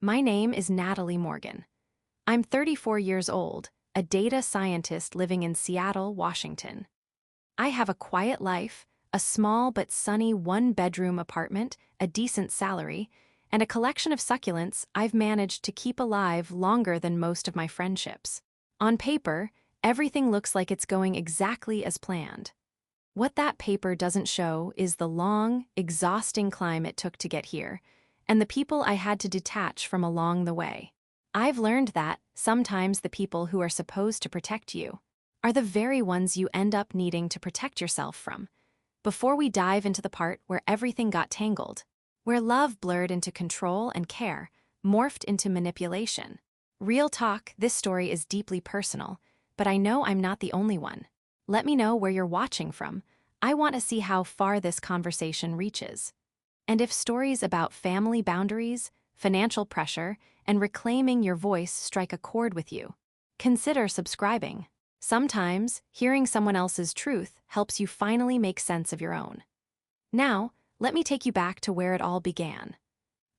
My name is Natalie Morgan. I'm 34 years old, a data scientist living in Seattle, Washington. I have a quiet life, a small but sunny one-bedroom apartment, a decent salary, and a collection of succulents I've managed to keep alive longer than most of my friendships. On paper, everything looks like it's going exactly as planned. What that paper doesn't show is the long, exhausting climb it took to get here, and the people I had to detach from along the way. I've learned that sometimes the people who are supposed to protect you are the very ones you end up needing to protect yourself from. Before we dive into the part where everything got tangled, where love blurred into control and care, morphed into manipulation. Real talk, this story is deeply personal, but I know I'm not the only one. Let me know where you're watching from. I want to see how far this conversation reaches. And if stories about family boundaries, financial pressure, and reclaiming your voice strike a chord with you, consider subscribing. Sometimes, hearing someone else's truth helps you finally make sense of your own. Now, let me take you back to where it all began.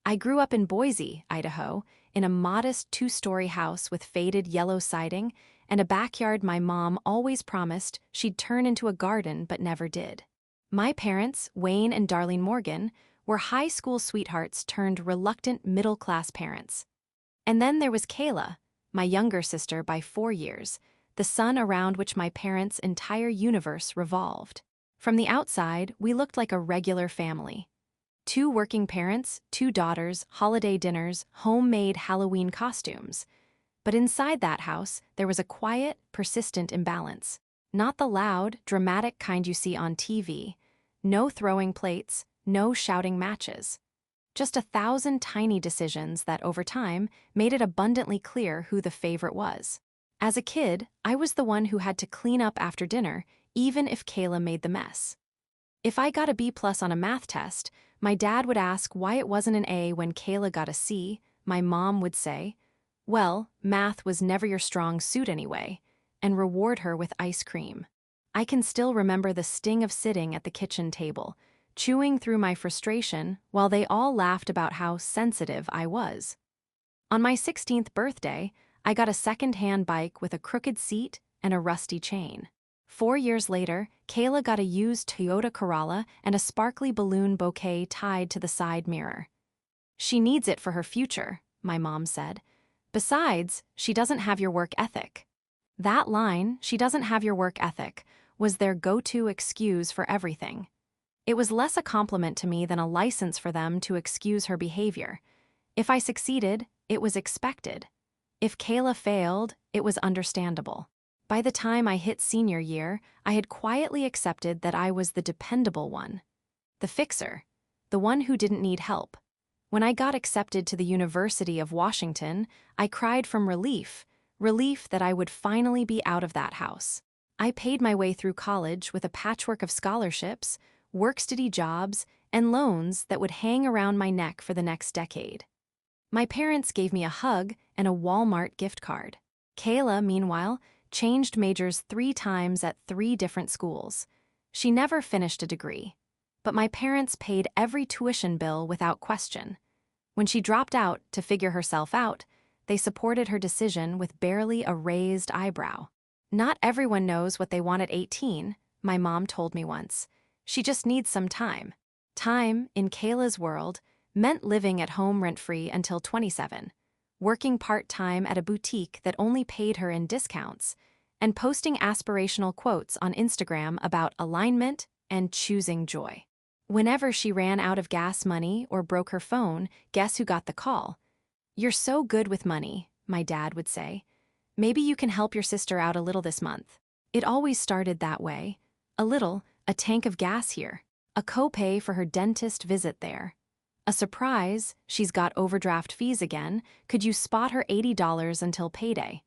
I grew up in Boise, Idaho, in a modest two-story house with faded yellow siding and a backyard my mom always promised she'd turn into a garden but never did. My parents, Wayne and Darlene Morgan, were high school sweethearts turned reluctant middle-class parents. And then there was Kayla, my younger sister by 4 years, the sun around which my parents' entire universe revolved. From the outside, we looked like a regular family. 2 working parents, 2 daughters, holiday dinners, homemade Halloween costumes. But inside that house, there was a quiet, persistent imbalance. Not the loud, dramatic kind you see on TV. No throwing plates, no shouting matches. Just 1,000 tiny decisions that, over time, made it abundantly clear who the favorite was. As a kid, I was the one who had to clean up after dinner, even if Kayla made the mess. If I got a B+ on a math test, my dad would ask why it wasn't an A when Kayla got a C. My mom would say, "Well, math was never your strong suit anyway," and reward her with ice cream. I can still remember the sting of sitting at the kitchen table, chewing through my frustration while they all laughed about how sensitive I was. On my 16th birthday, I got a second-hand bike with a crooked seat and a rusty chain. 4 years later, Kayla got a used Toyota Corolla and a sparkly balloon bouquet tied to the side mirror. "She needs it for her future," my mom said. "Besides, she doesn't have your work ethic." That line, "she doesn't have your work ethic," was their go-to excuse for everything. It was less a compliment to me than a license for them to excuse her behavior. If I succeeded, it was expected. If Kayla failed, it was understandable. By the time I hit senior year, I had quietly accepted that I was the dependable one. The fixer. The one who didn't need help. When I got accepted to the University of Washington, I cried from relief that I would finally be out of that house. I paid my way through college with a patchwork of scholarships, work-steady jobs, and loans that would hang around my neck for the next decade. My parents gave me a hug and a Walmart gift card. Kayla, meanwhile, changed majors 3 times at 3 different schools. She never finished a degree, but my parents paid every tuition bill without question. When she dropped out to figure herself out, they supported her decision with barely a raised eyebrow. "Not everyone knows what they want at 18, my mom told me once. She just needs some time." Time, in Kayla's world, meant living at home rent-free until 27, working part-time at a boutique that only paid her in discounts, and posting aspirational quotes on Instagram about alignment and choosing joy. Whenever she ran out of gas money or broke her phone, guess who got the call? "You're so good with money," my dad would say. "Maybe you can help your sister out a little this month." It always started that way. A little, a tank of gas here, a copay for her dentist visit there. A surprise, she's got overdraft fees again, could you spot her $80 until payday?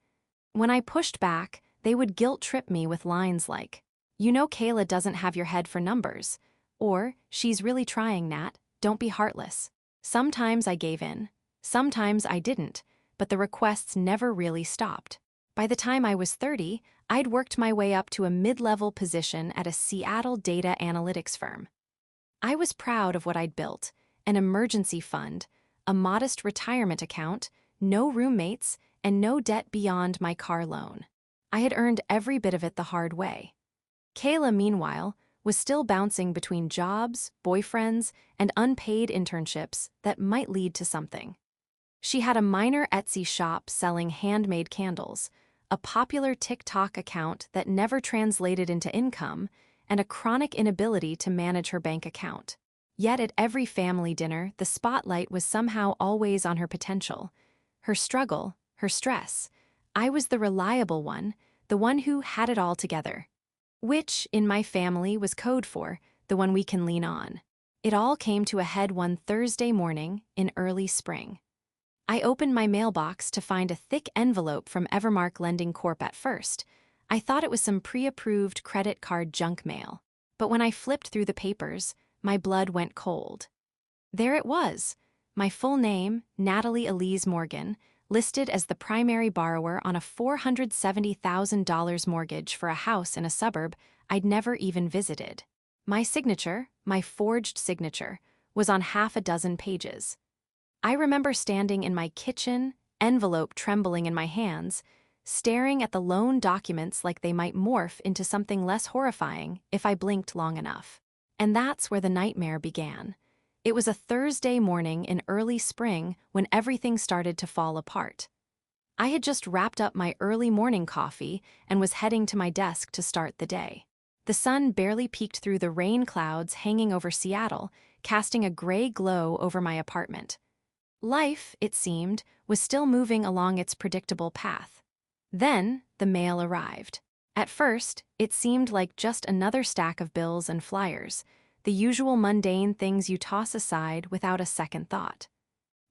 When I pushed back, they would guilt-trip me with lines like, "You know Kayla doesn't have your head for numbers," or "She's really trying, Nat, don't be heartless." Sometimes I gave in, sometimes I didn't, but the requests never really stopped. By the time I was 30, I'd worked my way up to a mid-level position at a Seattle data analytics firm. I was proud of what I'd built: an emergency fund, a modest retirement account, no roommates, and no debt beyond my car loan. I had earned every bit of it the hard way. Kayla, meanwhile, was still bouncing between jobs, boyfriends, and unpaid internships that might lead to something. She had a minor Etsy shop selling handmade candles, a popular TikTok account that never translated into income, and a chronic inability to manage her bank account. Yet at every family dinner, the spotlight was somehow always on her potential, her struggle, her stress. I was the reliable one, the one who had it all together. Which, in my family, was code for the one we can lean on. It all came to a head one Thursday morning in early spring. I opened my mailbox to find a thick envelope from Evermark Lending Corp. At first, I thought it was some pre-approved credit card junk mail. But when I flipped through the papers, my blood went cold. There it was, my full name, Natalie Elise Morgan, listed as the primary borrower on a $470,000 mortgage for a house in a suburb I'd never even visited. My signature, my forged signature, was on half a dozen pages. I remember standing in my kitchen, envelope trembling in my hands, staring at the loan documents like they might morph into something less horrifying if I blinked long enough. And that's where the nightmare began. It was a Thursday morning in early spring when everything started to fall apart. I had just wrapped up my early morning coffee and was heading to my desk to start the day. The sun barely peeked through the rain clouds hanging over Seattle, casting a gray glow over my apartment. Life, it seemed, was still moving along its predictable path. Then, the mail arrived. At first, it seemed like just another stack of bills and flyers, the usual mundane things you toss aside without a second thought.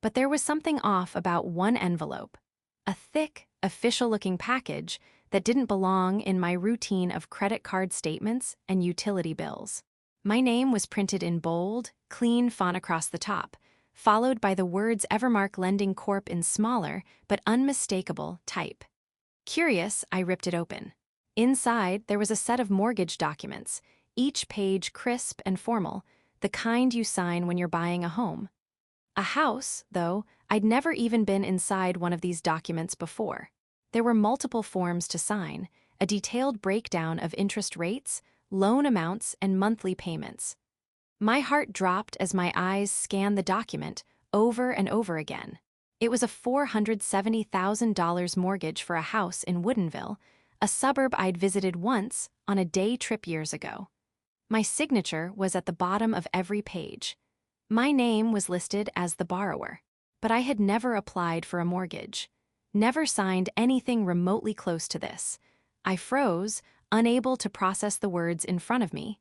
But there was something off about one envelope, a thick, official-looking package that didn't belong in my routine of credit card statements and utility bills. My name was printed in bold, clean font across the top, followed by the words Evermark Lending Corp. In smaller but unmistakable type. Curious, I ripped it open. Inside, there was a set of mortgage documents, each page crisp and formal, the kind you sign when you're buying a home. A house, though, I'd never even been inside one of these documents before. There were multiple forms to sign, a detailed breakdown of interest rates, loan amounts, and monthly payments. My heart dropped as my eyes scanned the document over and over again. It was a $470,000 mortgage for a house in Woodinville, a suburb I'd visited once on a day trip years ago. My signature was at the bottom of every page. My name was listed as the borrower, but I had never applied for a mortgage, never signed anything remotely close to this. I froze, unable to process the words in front of me.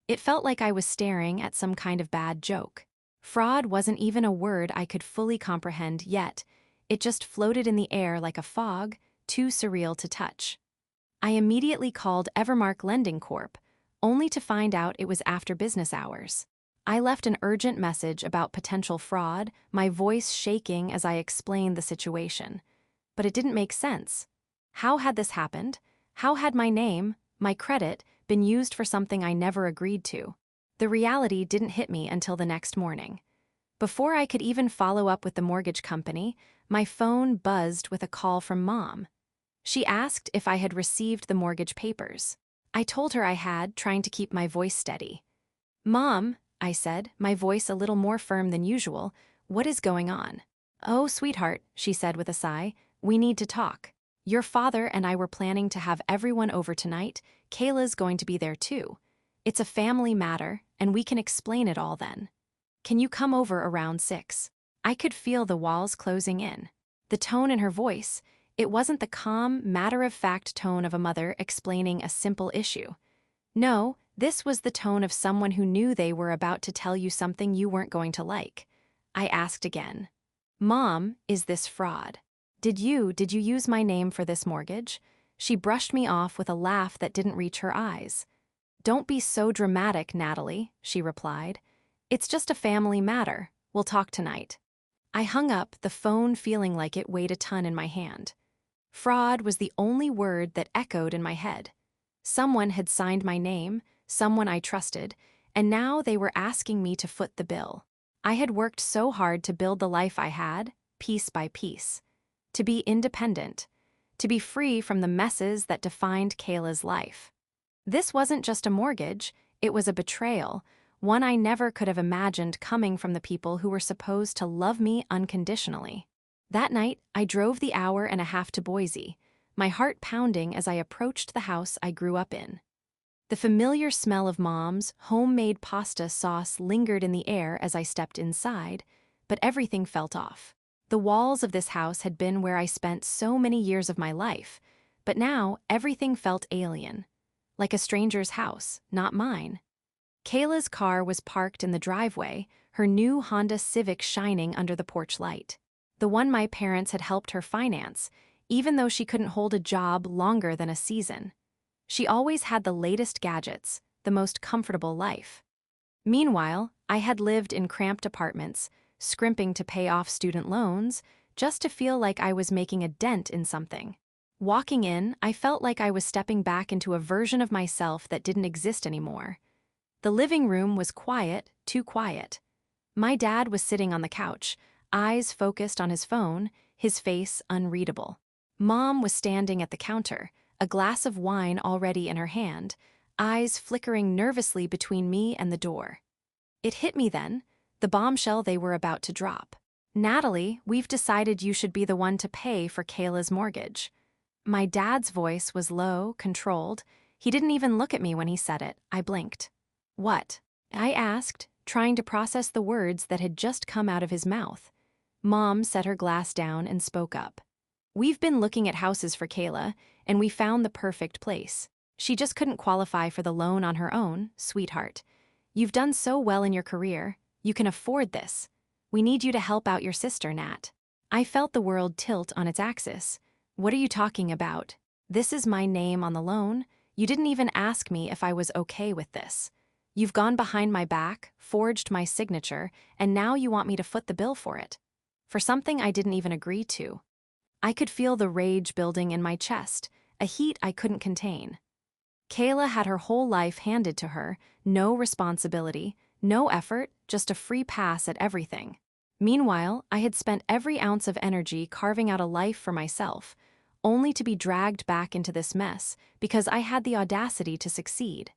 It felt like I was staring at some kind of bad joke. Fraud wasn't even a word I could fully comprehend yet. It just floated in the air like a fog, too surreal to touch. I immediately called Evermark Lending Corp., only to find out it was after business hours. I left an urgent message about potential fraud, my voice shaking as I explained the situation. But it didn't make sense. How had this happened? How had my name, my credit, been used for something I never agreed to? The reality didn't hit me until the next morning. Before I could even follow up with the mortgage company, my phone buzzed with a call from Mom. She asked if I had received the mortgage papers. I told her I had, trying to keep my voice steady. "Mom," I said, my voice a little more firm than usual, "what is going on?" "Oh, sweetheart," she said with a sigh, "we need to talk. Your father and I were planning to have everyone over tonight. Kayla's going to be there too. It's a family matter, and we can explain it all then. Can you come over around 6? I could feel the walls closing in. The tone in her voice, it wasn't the calm, matter-of-fact tone of a mother explaining a simple issue. No, this was the tone of someone who knew they were about to tell you something you weren't going to like. I asked again, "Mom, is this fraud? Did you use my name for this mortgage?" She brushed me off with a laugh that didn't reach her eyes. "Don't be so dramatic, Natalie," she replied. "It's just a family matter. We'll talk tonight." I hung up, the phone feeling like it weighed a ton in my hand. Fraud was the only word that echoed in my head. Someone had signed my name, someone I trusted, and now they were asking me to foot the bill. I had worked so hard to build the life I had, piece by piece. To be independent. To be free from the messes that defined Kayla's life. This wasn't just a mortgage, it was a betrayal, one I never could have imagined coming from the people who were supposed to love me unconditionally. That night, I drove the hour and a half to Boise, my heart pounding as I approached the house I grew up in. The familiar smell of Mom's homemade pasta sauce lingered in the air as I stepped inside, but everything felt off. The walls of this house had been where I spent so many years of my life, but now everything felt alien. Like a stranger's house, not mine. Kayla's car was parked in the driveway, her new Honda Civic shining under the porch light. The one my parents had helped her finance, even though she couldn't hold a job longer than a season. She always had the latest gadgets, the most comfortable life. Meanwhile, I had lived in cramped apartments, scrimping to pay off student loans, just to feel like I was making a dent in something. Walking in, I felt like I was stepping back into a version of myself that didn't exist anymore. The living room was quiet, too quiet. My dad was sitting on the couch, eyes focused on his phone, his face unreadable. Mom was standing at the counter, a glass of wine already in her hand, eyes flickering nervously between me and the door. It hit me then, the bombshell they were about to drop. "Natalie, we've decided you should be the one to pay for Kayla's mortgage." My dad's voice was low, controlled. He didn't even look at me when he said it. I blinked. "What?" I asked, trying to process the words that had just come out of his mouth. Mom set her glass down and spoke up. "We've been looking at houses for Kayla, and we found the perfect place. She just couldn't qualify for the loan on her own, sweetheart. You've done so well in your career. You can afford this. We need you to help out your sister, Nat." I felt the world tilt on its axis. "What are you talking about? This is my name on the loan. You didn't even ask me if I was okay with this. You've gone behind my back, forged my signature, and now you want me to foot the bill for it. For something I didn't even agree to." I could feel the rage building in my chest, a heat I couldn't contain. Kayla had her whole life handed to her, no responsibility, no effort, just a free pass at everything. Meanwhile, I had spent every ounce of energy carving out a life for myself, only to be dragged back into this mess because I had the audacity to succeed.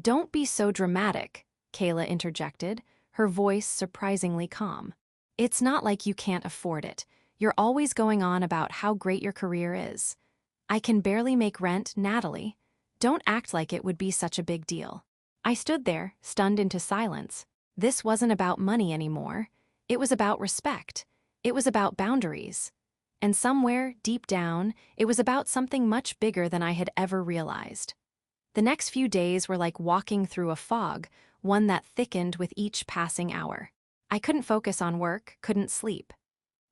"Don't be so dramatic," Kayla interjected, her voice surprisingly calm. "It's not like you can't afford it. You're always going on about how great your career is. I can barely make rent, Natalie. Don't act like it would be such a big deal." I stood there, stunned into silence. This wasn't about money anymore. It was about respect. It was about boundaries. And somewhere, deep down, it was about something much bigger than I had ever realized. The next few days were like walking through a fog, one that thickened with each passing hour. I couldn't focus on work, couldn't sleep.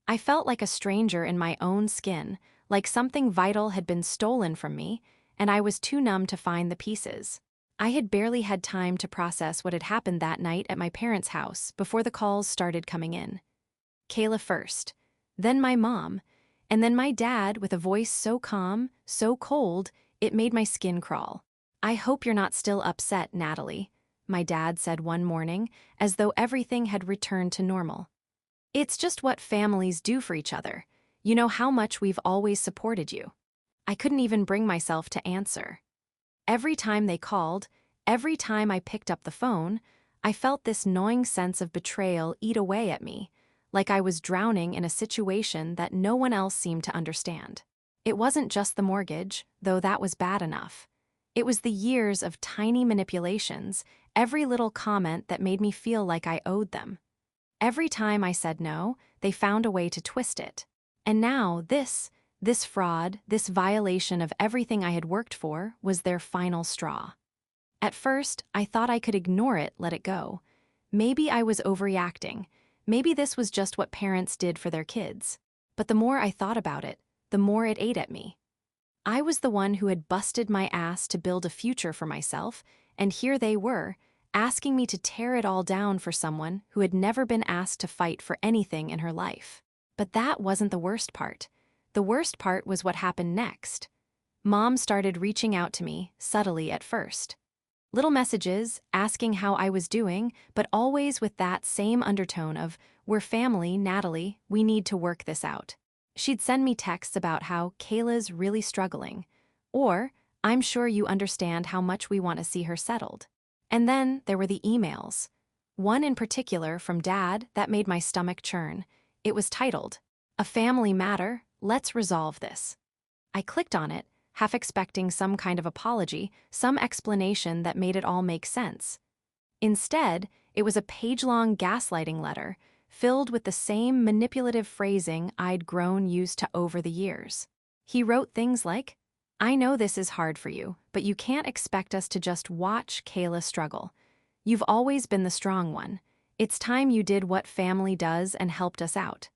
I felt like a stranger in my own skin, like something vital had been stolen from me, and I was too numb to find the pieces. I had barely had time to process what had happened that night at my parents' house before the calls started coming in. Kayla first, then my mom, and then my dad with a voice so calm, so cold, it made my skin crawl. "I hope you're not still upset, Natalie," my dad said one morning, as though everything had returned to normal. "It's just what families do for each other. You know how much we've always supported you." I couldn't even bring myself to answer. Every time they called, every time I picked up the phone, I felt this gnawing sense of betrayal eat away at me, like I was drowning in a situation that no one else seemed to understand. It wasn't just the mortgage, though that was bad enough. It was the years of tiny manipulations, every little comment that made me feel like I owed them. Every time I said no, they found a way to twist it. And now this fraud, this violation of everything I had worked for, was their final straw. At first, I thought I could ignore it, let it go. Maybe I was overreacting. Maybe this was just what parents did for their kids. But the more I thought about it, the more it ate at me. I was the one who had busted my ass to build a future for myself, and here they were, asking me to tear it all down for someone who had never been asked to fight for anything in her life. But that wasn't the worst part. The worst part was what happened next. Mom started reaching out to me, subtly at first. Little messages asking how I was doing, but always with that same undertone of, "We're family, Natalie, we need to work this out." She'd send me texts about how Kayla's really struggling, or, "I'm sure you understand how much we want to see her settled." And then there were the emails. One in particular from Dad that made my stomach churn. It was titled, "A Family Matter, Let's Resolve This." I clicked on it, half expecting some kind of apology, some explanation that made it all make sense. Instead, it was a page-long gaslighting letter, filled with the same manipulative phrasing I'd grown used to over the years. He wrote things like, "I know this is hard for you, but you can't expect us to just watch Kayla struggle. You've always been the strong one. It's time you did what family does and helped us out."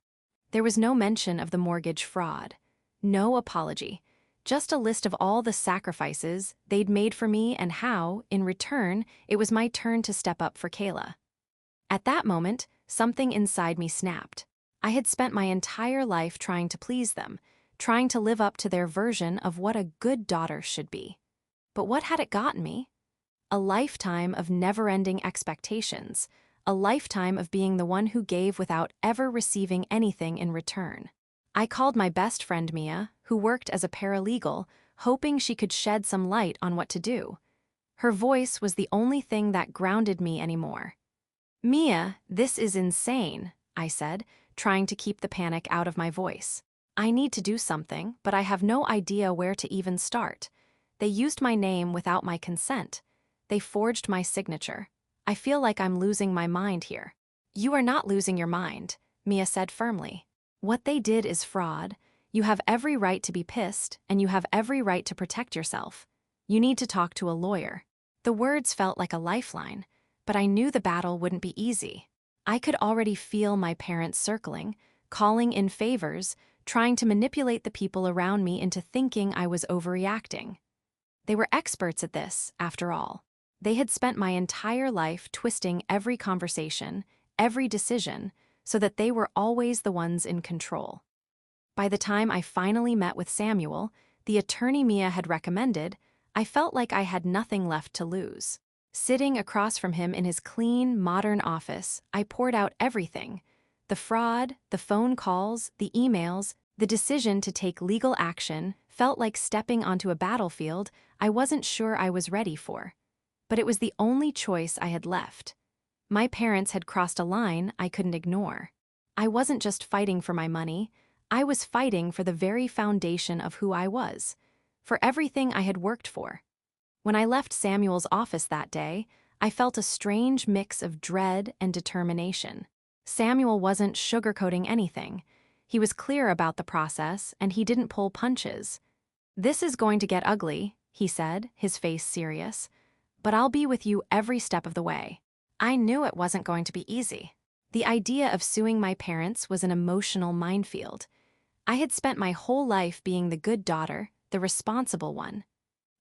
There was no mention of the mortgage fraud. No apology. Just a list of all the sacrifices they'd made for me and how, in return, it was my turn to step up for Kayla. At that moment, something inside me snapped. I had spent my entire life trying to please them, trying to live up to their version of what a good daughter should be. But what had it gotten me? A lifetime of never-ending expectations, a lifetime of being the one who gave without ever receiving anything in return. I called my best friend Mia, who worked as a paralegal, hoping she could shed some light on what to do. Her voice was the only thing that grounded me anymore. "Mia, this is insane," I said, trying to keep the panic out of my voice. "I need to do something, but I have no idea where to even start. They used my name without my consent. They forged my signature. I feel like I'm losing my mind here." "You are not losing your mind," Mia said firmly. "What they did is fraud. You have every right to be pissed, and you have every right to protect yourself. You need to talk to a lawyer." The words felt like a lifeline, but I knew the battle wouldn't be easy. I could already feel my parents circling, calling in favors, trying to manipulate the people around me into thinking I was overreacting. They were experts at this, after all. They had spent my entire life twisting every conversation, every decision, so that they were always the ones in control. By the time I finally met with Samuel, the attorney Mia had recommended, I felt like I had nothing left to lose. Sitting across from him in his clean, modern office, I poured out everything. The fraud, the phone calls, the emails, the decision to take legal action felt like stepping onto a battlefield I wasn't sure I was ready for. But it was the only choice I had left. My parents had crossed a line I couldn't ignore. I wasn't just fighting for my money, I was fighting for the very foundation of who I was, for everything I had worked for. When I left Samuel's office that day, I felt a strange mix of dread and determination. Samuel wasn't sugarcoating anything. He was clear about the process, and he didn't pull punches. "This is going to get ugly," he said, his face serious, "but I'll be with you every step of the way." I knew it wasn't going to be easy. The idea of suing my parents was an emotional minefield. I had spent my whole life being the good daughter, the responsible one.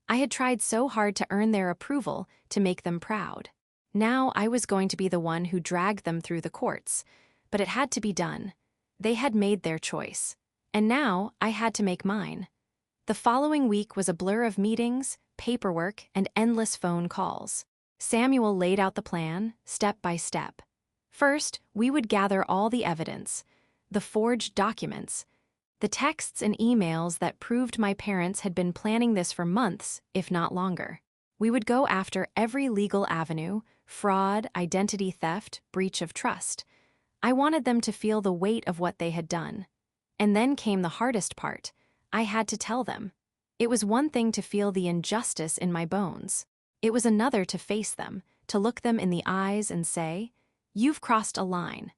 I had tried so hard to earn their approval, to make them proud. Now I was going to be the one who dragged them through the courts, but it had to be done. They had made their choice, and now I had to make mine. The following week was a blur of meetings, paperwork, and endless phone calls. Samuel laid out the plan, step by step. First, we would gather all the evidence, the forged documents, the texts and emails that proved my parents had been planning this for months, if not longer. We would go after every legal avenue, fraud, identity theft, breach of trust. I wanted them to feel the weight of what they had done. And then came the hardest part. I had to tell them. It was one thing to feel the injustice in my bones. It was another to face them, to look them in the eyes and say, "You've crossed a line."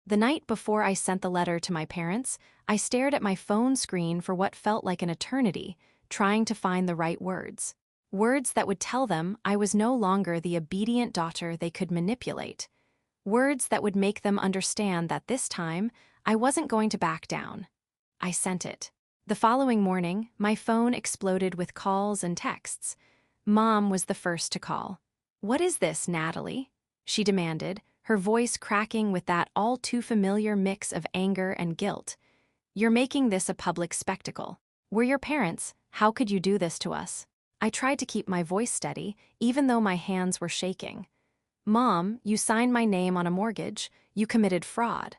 The night before I sent the letter to my parents, I stared at my phone screen for what felt like an eternity, trying to find the right words. Words that would tell them I was no longer the obedient daughter they could manipulate. Words that would make them understand that this time, I wasn't going to back down. I sent it. The following morning, my phone exploded with calls and texts. Mom was the first to call. "What is this, Natalie?" she demanded, her voice cracking with that all-too-familiar mix of anger and guilt. "You're making this a public spectacle. We're your parents. How could you do this to us?" I tried to keep my voice steady, even though my hands were shaking. "Mom, you signed my name on a mortgage. You committed fraud."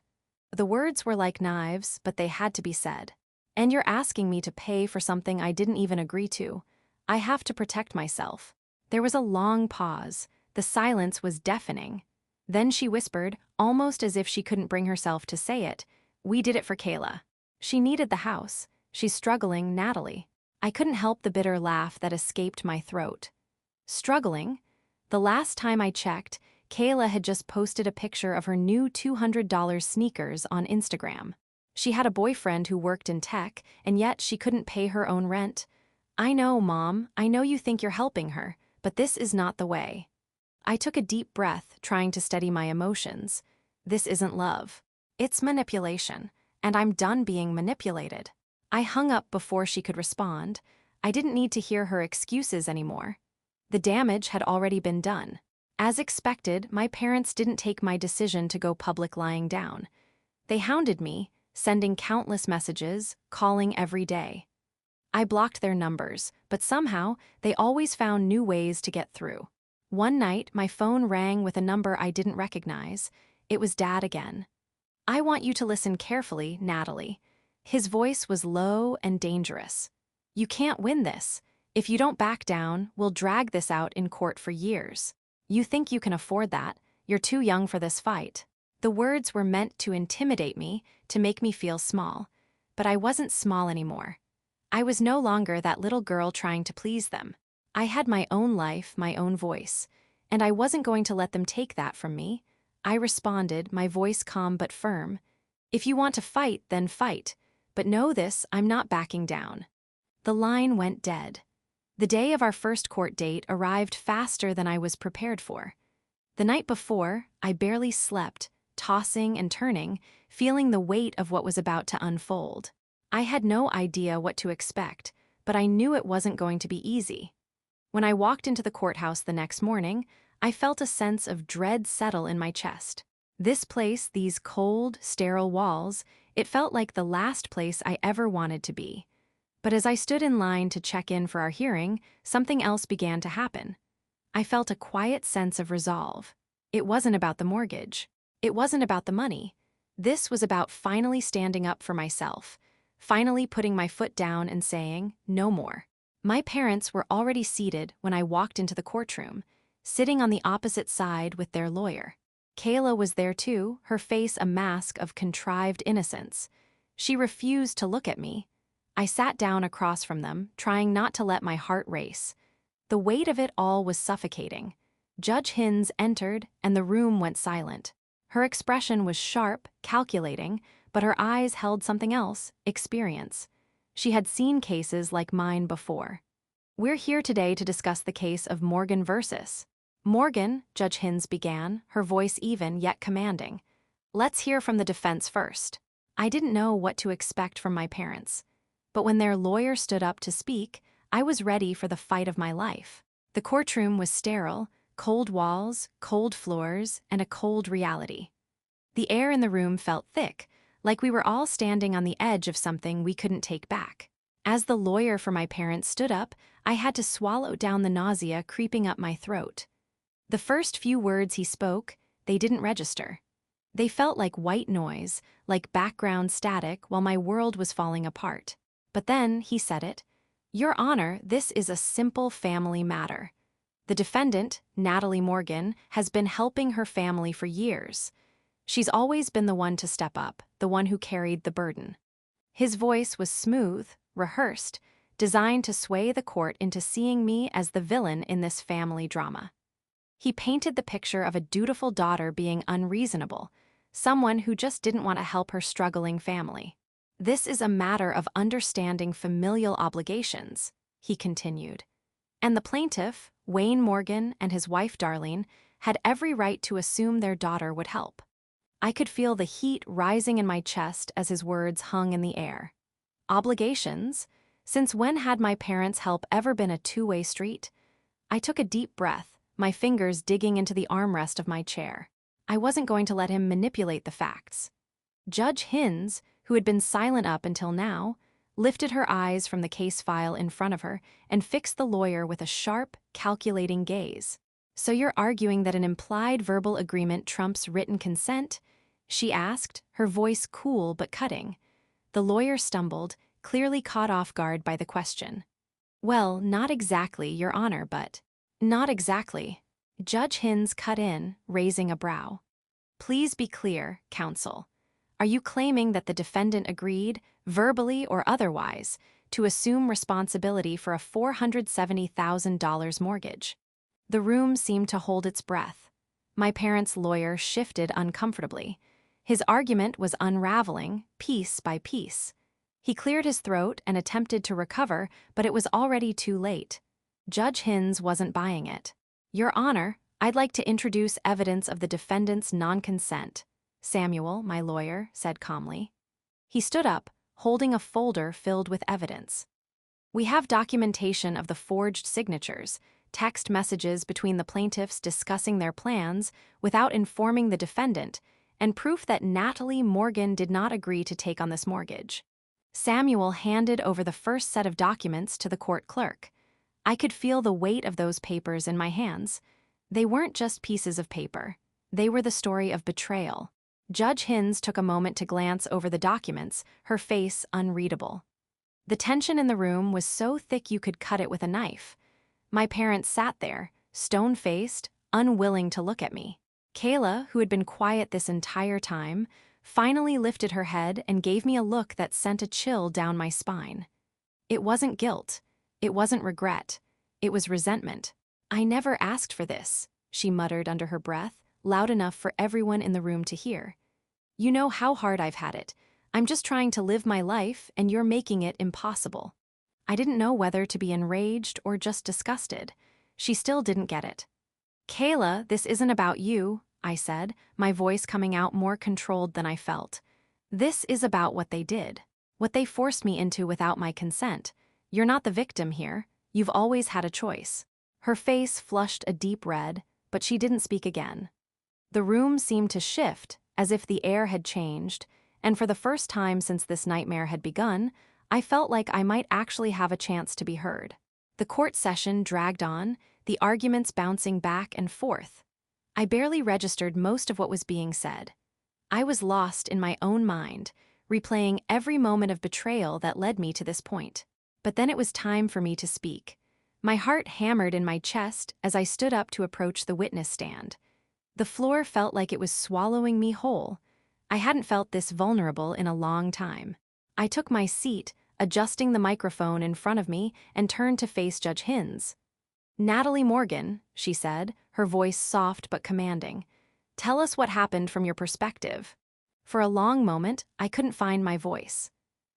The words were like knives, but they had to be said. "And you're asking me to pay for something I didn't even agree to. I have to protect myself." There was a long pause. The silence was deafening. Then she whispered, almost as if she couldn't bring herself to say it, "We did it for Kayla. She needed the house. She's struggling, Natalie." I couldn't help the bitter laugh that escaped my throat. Struggling? The last time I checked, Kayla had just posted a picture of her new $200 sneakers on Instagram. She had a boyfriend who worked in tech, and yet she couldn't pay her own rent. "I know, Mom, I know you think you're helping her, but this is not the way." I took a deep breath, trying to steady my emotions. This isn't love. It's manipulation, and I'm done being manipulated. I hung up before she could respond. I didn't need to hear her excuses anymore. The damage had already been done. As expected, my parents didn't take my decision to go public lying down. They hounded me, sending countless messages, calling every day. I blocked their numbers, but somehow they always found new ways to get through. One night, my phone rang with a number I didn't recognize. It was Dad again. "I want you to listen carefully, Natalie." His voice was low and dangerous. "You can't win this. If you don't back down, we'll drag this out in court for years. You think you can afford that? You're too young for this fight." The words were meant to intimidate me, to make me feel small. But I wasn't small anymore. I was no longer that little girl trying to please them. I had my own life, my own voice, and I wasn't going to let them take that from me. I responded, my voice calm but firm. "If you want to fight, then fight. But know this, I'm not backing down." The line went dead. The day of our first court date arrived faster than I was prepared for. The night before, I barely slept, tossing and turning, feeling the weight of what was about to unfold. I had no idea what to expect, but I knew it wasn't going to be easy. When I walked into the courthouse the next morning, I felt a sense of dread settle in my chest. This place, these cold, sterile walls, it felt like the last place I ever wanted to be. But as I stood in line to check in for our hearing, something else began to happen. I felt a quiet sense of resolve. It wasn't about the mortgage. It wasn't about the money. This was about finally standing up for myself, finally putting my foot down and saying, "No more." My parents were already seated when I walked into the courtroom, sitting on the opposite side with their lawyer. Kayla was there too, her face a mask of contrived innocence. She refused to look at me. I sat down across from them, trying not to let my heart race. The weight of it all was suffocating. Judge Hins entered, and the room went silent. Her expression was sharp, calculating, but her eyes held something else, experience. She had seen cases like mine before. "We're here today to discuss the case of Morgan versus." "Morgan," Judge Hins began, her voice even yet commanding. "Let's hear from the defense first." I didn't know what to expect from my parents. But when their lawyer stood up to speak, I was ready for the fight of my life. The courtroom was sterile, cold walls, cold floors, and a cold reality. The air in the room felt thick, like we were all standing on the edge of something we couldn't take back. As the lawyer for my parents stood up, I had to swallow down the nausea creeping up my throat. The first few words he spoke, they didn't register. They felt like white noise, like background static while my world was falling apart. But then he said it. "Your Honor, this is a simple family matter. The defendant, Natalie Morgan, has been helping her family for years. She's always been the one to step up, the one who carried the burden." His voice was smooth, rehearsed, designed to sway the court into seeing me as the villain in this family drama. He painted the picture of a dutiful daughter being unreasonable, someone who just didn't want to help her struggling family. "This is a matter of understanding familial obligations," he continued. "And the plaintiff, Wayne Morgan, and his wife Darlene, had every right to assume their daughter would help." I could feel the heat rising in my chest as his words hung in the air. Obligations? Since when had my parents' help ever been a two-way street? I took a deep breath, my fingers digging into the armrest of my chair. I wasn't going to let him manipulate the facts. Judge Hins, who had been silent up until now, lifted her eyes from the case file in front of her, and fixed the lawyer with a sharp, calculating gaze. "So you're arguing that an implied verbal agreement trumps written consent?" she asked, her voice cool but cutting. The lawyer stumbled, clearly caught off guard by the question. "Well, not exactly, Your Honor, but—" "Not exactly." Judge Hins cut in, raising a brow. "Please be clear, counsel. Are you claiming that the defendant agreed, verbally or otherwise, to assume responsibility for a $470,000 mortgage?" The room seemed to hold its breath. My parents' lawyer shifted uncomfortably. His argument was unraveling, piece by piece. He cleared his throat and attempted to recover, but it was already too late. Judge Hins wasn't buying it. "Your Honor, I'd like to introduce evidence of the defendant's non-consent," Samuel, my lawyer, said calmly. He stood up, holding a folder filled with evidence. "We have documentation of the forged signatures, text messages between the plaintiffs discussing their plans without informing the defendant, and proof that Natalie Morgan did not agree to take on this mortgage." Samuel handed over the first set of documents to the court clerk. I could feel the weight of those papers in my hands. They weren't just pieces of paper. They were the story of betrayal. Judge Hins took a moment to glance over the documents, her face unreadable. The tension in the room was so thick you could cut it with a knife. My parents sat there, stone-faced, unwilling to look at me. Kayla, who had been quiet this entire time, finally lifted her head and gave me a look that sent a chill down my spine. It wasn't guilt. It wasn't regret. It was resentment. "I never asked for this," she muttered under her breath, loud enough for everyone in the room to hear. "You know how hard I've had it. I'm just trying to live my life, and you're making it impossible." I didn't know whether to be enraged or just disgusted. She still didn't get it. "Kayla, this isn't about you," I said, my voice coming out more controlled than I felt. "This is about what they did. What they forced me into without my consent. You're not the victim here. You've always had a choice." Her face flushed a deep red, but she didn't speak again. The room seemed to shift, as if the air had changed, and for the first time since this nightmare had begun, I felt like I might actually have a chance to be heard. The court session dragged on, the arguments bouncing back and forth. I barely registered most of what was being said. I was lost in my own mind, replaying every moment of betrayal that led me to this point. But then it was time for me to speak. My heart hammered in my chest as I stood up to approach the witness stand. The floor felt like it was swallowing me whole. I hadn't felt this vulnerable in a long time. I took my seat, adjusting the microphone in front of me, and turned to face Judge Hins. "Natalie Morgan," she said, her voice soft but commanding, "tell us what happened from your perspective." For a long moment, I couldn't find my voice.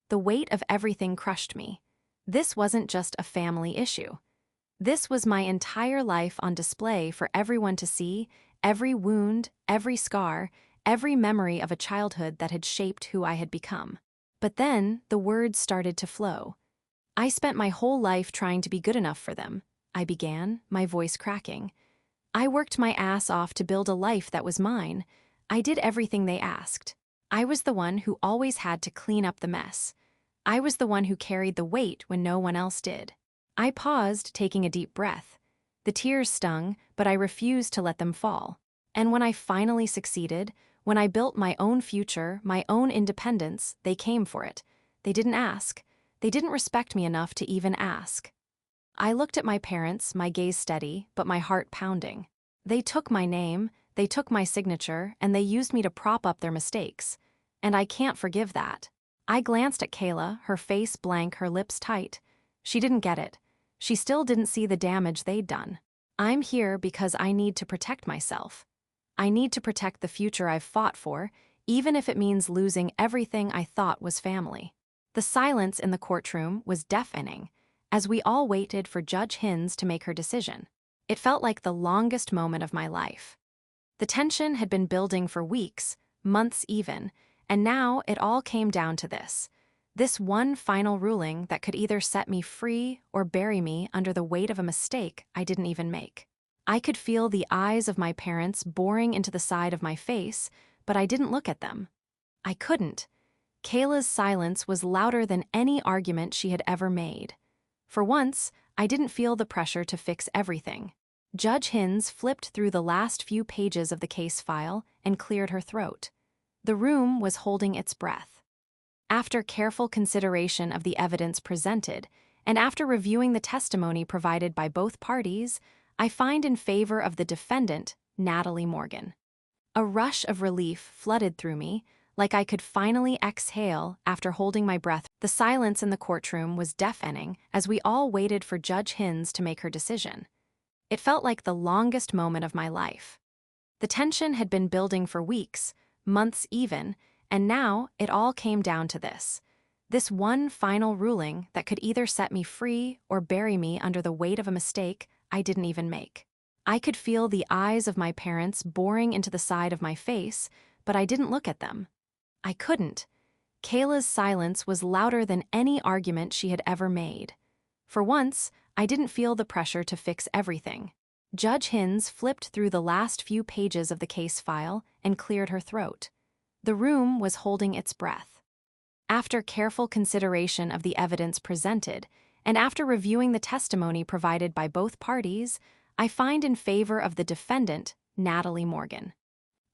The weight of everything crushed me. This wasn't just a family issue. This was my entire life on display for everyone to see, every wound, every scar, every memory of a childhood that had shaped who I had become. But then, the words started to flow. "I spent my whole life trying to be good enough for them," I began, my voice cracking. "I worked my ass off to build a life that was mine. I did everything they asked. I was the one who always had to clean up the mess. I was the one who carried the weight when no one else did." I paused, taking a deep breath. The tears stung, but I refused to let them fall. And when I finally succeeded, when I built my own future, my own independence, they came for it. They didn't ask. They didn't respect me enough to even ask. I looked at my parents, my gaze steady, but my heart pounding. They took my name, they took my signature, and they used me to prop up their mistakes. And I can't forgive that. I glanced at Kayla, her face blank, her lips tight. She didn't get it. She still didn't see the damage they'd done. I'm here because I need to protect myself. I need to protect the future I've fought for, even if it means losing everything I thought was family. The silence in the courtroom was deafening, as we all waited for Judge Hins to make her decision. It felt like the longest moment of my life. The tension had been building for weeks, months even, and now it all came down to this. This one final ruling that could either set me free or bury me under the weight of a mistake I didn't even make. I could feel the eyes of my parents boring into the side of my face, but I didn't look at them. I couldn't. Kayla's silence was louder than any argument she had ever made. For once, I didn't feel the pressure to fix everything. Judge Hins flipped through the last few pages of the case file and cleared her throat. The room was holding its breath. After careful consideration of the evidence presented, and after reviewing the testimony provided by both parties, I find in favor of the defendant, Natalie Morgan. A rush of relief flooded through me, like I could finally exhale after holding my breath. The silence in the courtroom was deafening as we all waited for Judge Hins to make her decision. It felt like the longest moment of my life. The tension had been building for weeks, months even, and now it all came down to this. This one final ruling that could either set me free or bury me under the weight of a mistake I didn't even make. I could feel the eyes of my parents boring into the side of my face, but I didn't look at them. I couldn't. Kayla's silence was louder than any argument she had ever made. For once, I didn't feel the pressure to fix everything. Judge Hins flipped through the last few pages of the case file and cleared her throat. The room was holding its breath. After careful consideration of the evidence presented, and after reviewing the testimony provided by both parties, I find in favor of the defendant, Natalie Morgan.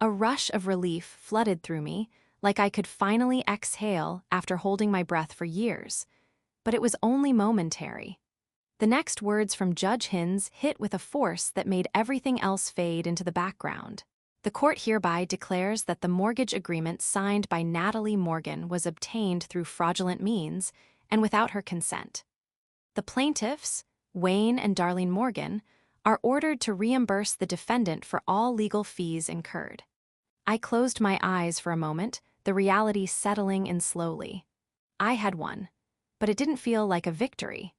A rush of relief flooded through me, like I could finally exhale after holding my breath for years. But it was only momentary. The next words from Judge Hins hit with a force that made everything else fade into the background. The court hereby declares that the mortgage agreement signed by Natalie Morgan was obtained through fraudulent means and without her consent. The plaintiffs, Wayne and Darlene Morgan, are ordered to reimburse the defendant for all legal fees incurred. I closed my eyes for a moment, the reality settling in slowly. I had won, but it didn't feel like a victory.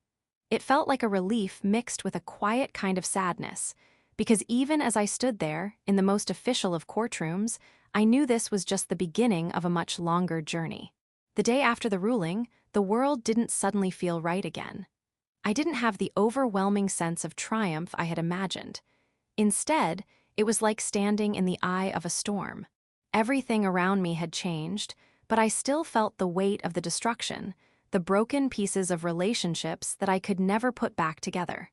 It felt like a relief mixed with a quiet kind of sadness, because even as I stood there, in the most official of courtrooms, I knew this was just the beginning of a much longer journey. The day after the ruling, the world didn't suddenly feel right again. I didn't have the overwhelming sense of triumph I had imagined. Instead, it was like standing in the eye of a storm. Everything around me had changed, but I still felt the weight of the destruction, the broken pieces of relationships that I could never put back together.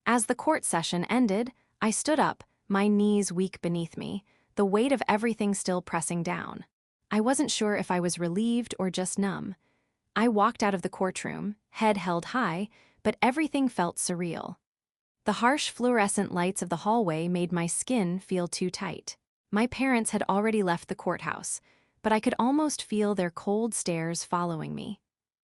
As the court session ended, I stood up, my knees weak beneath me, the weight of everything still pressing down. I wasn't sure if I was relieved or just numb. I walked out of the courtroom, head held high, but everything felt surreal. The harsh fluorescent lights of the hallway made my skin feel too tight. My parents had already left the courthouse, but I could almost feel their cold stares following me.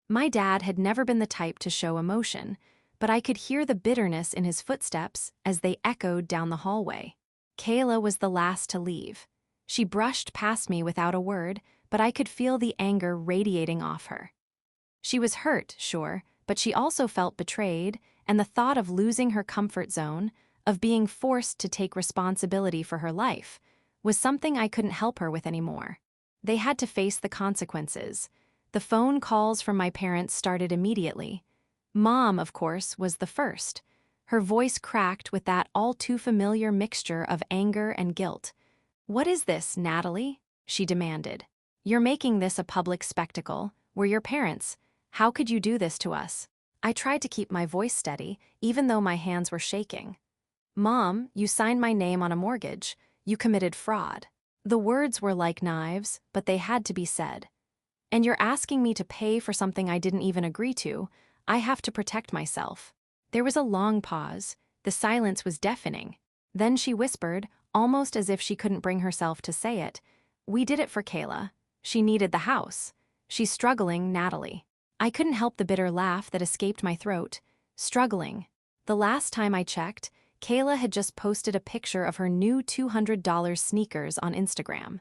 My dad had never been the type to show emotion, but I could hear the bitterness in his footsteps as they echoed down the hallway. Kayla was the last to leave. She brushed past me without a word, but I could feel the anger radiating off her. She was hurt, sure, but she also felt betrayed, and the thought of losing her comfort zone, of being forced to take responsibility for her life, was something I couldn't help her with anymore. They had to face the consequences. The phone calls from my parents started immediately. Mom, of course, was the first. Her voice cracked with that all-too-familiar mixture of anger and guilt. "What is this, Natalie?" she demanded. "You're making this a public spectacle. We're your parents. How could you do this to us?" I tried to keep my voice steady, even though my hands were shaking. "Mom, you signed my name on a mortgage. You committed fraud." The words were like knives, but they had to be said. "And you're asking me to pay for something I didn't even agree to. I have to protect myself." There was a long pause. The silence was deafening. Then she whispered, almost as if she couldn't bring herself to say it, "We did it for Kayla. She needed the house. She's struggling, Natalie." I couldn't help the bitter laugh that escaped my throat. Struggling. The last time I checked, Kayla had just posted a picture of her new $200 sneakers on Instagram.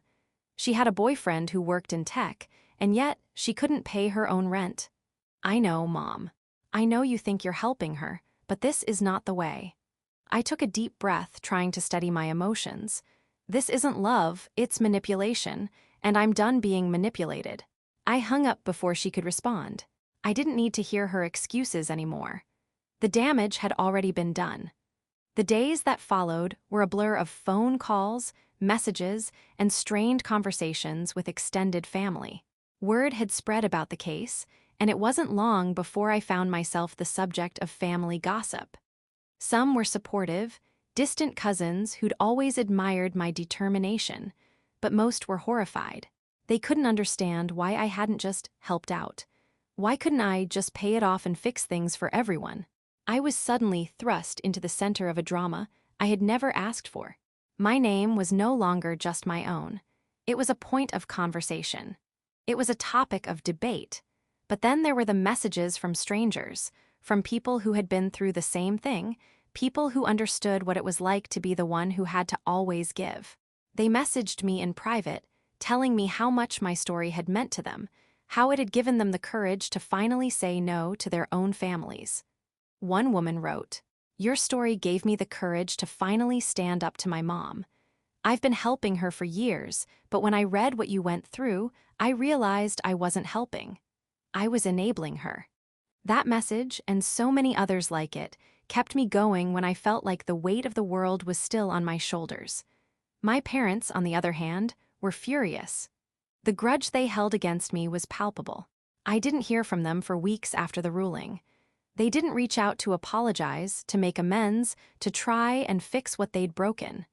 She had a boyfriend who worked in tech, and yet she couldn't pay her own rent. "I know, Mom. I know you think you're helping her, but this is not the way." I took a deep breath, trying to steady my emotions. This isn't love, it's manipulation, and I'm done being manipulated. I hung up before she could respond. I didn't need to hear her excuses anymore. The damage had already been done. The days that followed were a blur of phone calls, messages, and strained conversations with extended family. Word had spread about the case, and it wasn't long before I found myself the subject of family gossip. Some were supportive, distant cousins who'd always admired my determination, but most were horrified. They couldn't understand why I hadn't just helped out. Why couldn't I just pay it off and fix things for everyone? I was suddenly thrust into the center of a drama I had never asked for. My name was no longer just my own. It was a point of conversation. It was a topic of debate. But then there were the messages from strangers, from people who had been through the same thing, people who understood what it was like to be the one who had to always give. They messaged me in private, telling me how much my story had meant to them, how it had given them the courage to finally say no to their own families. One woman wrote, "Your story gave me the courage to finally stand up to my mom. I've been helping her for years, but when I read what you went through, I realized I wasn't helping. I was enabling her." That message, and so many others like it, kept me going when I felt like the weight of the world was still on my shoulders. My parents, on the other hand, were furious. The grudge they held against me was palpable. I didn't hear from them for weeks after the ruling. They didn't reach out to apologize, to make amends, to try and fix what they'd broken.